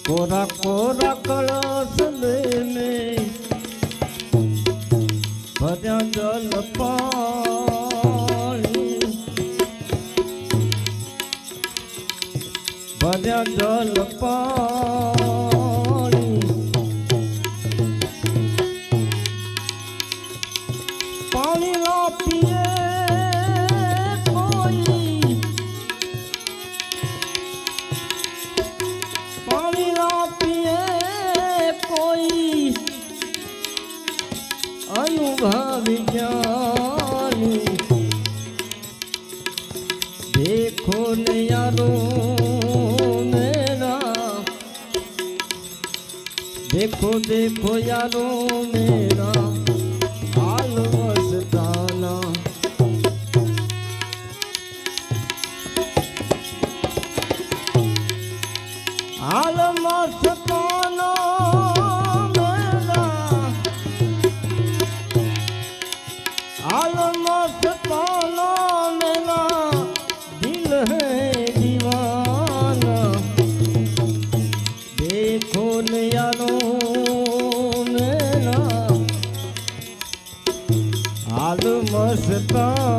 कोरा कोरा कलश लेने भजा जल पानी भजा जल पानी पानी ना पिए अनुभवी ज्ञानी देखो न यारो मेरा देखो देखो यारो मेरा हाल मस्ताना हाल मस्ताना मस्ताना मेरा दिल है दीवाना देखो न यारो मेरा हाल मस्ताना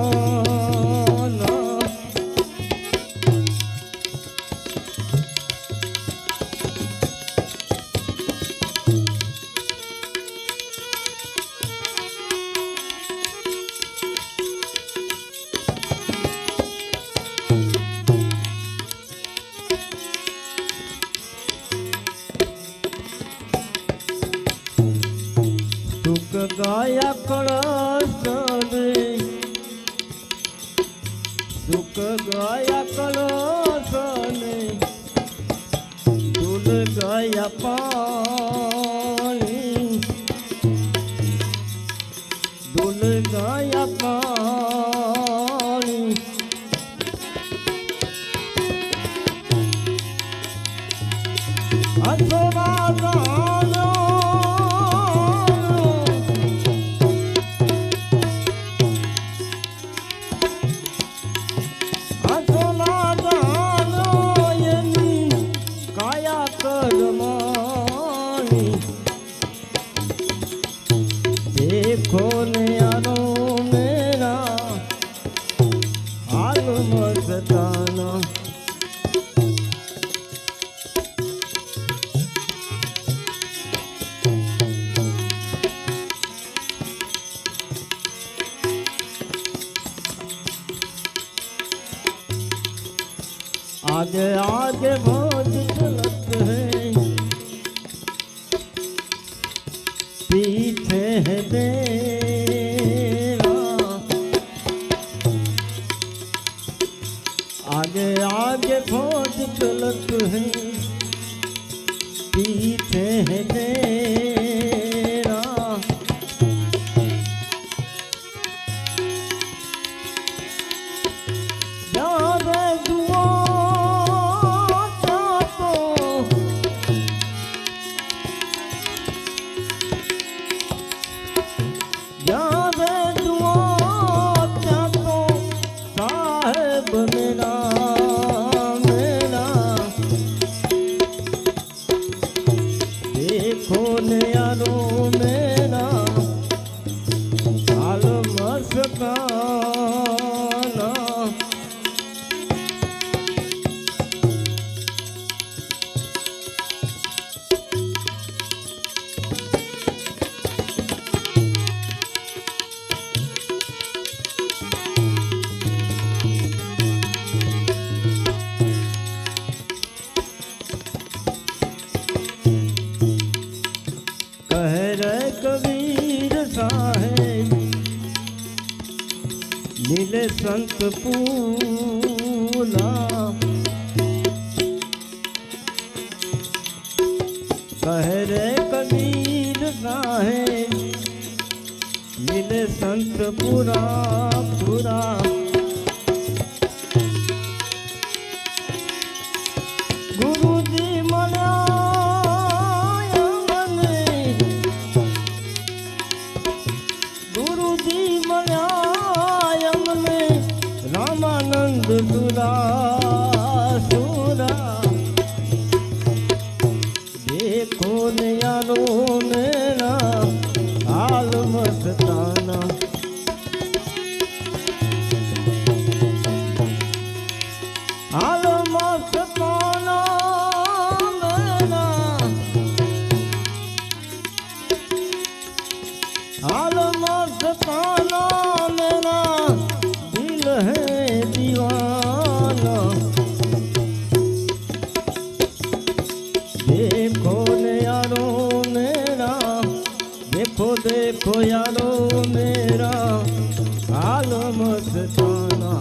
गाया कलश सुख गाया कलश दूध गाया पानी दूध गाया पानी असरा देखो न यारो मेरा हाल मस्ताना आगे आगे भोज चलत है पीछे है देवा आगे आगे भोज चलत है पीछे है देवा जावे दुआ मेरा मेरा देखो न यारो मेरा हाल मस्ताना कबीर साहेब नीले संत पूला कह रे कबीर साहेब नीले संत पूरा पूरा गुरु जी मना रामानंद सुरा सुरा मस्ताना मेरा दिल है दीवाना देखो ने यारो मेरा देखो देखो यारो मेरा हाल मस्ताना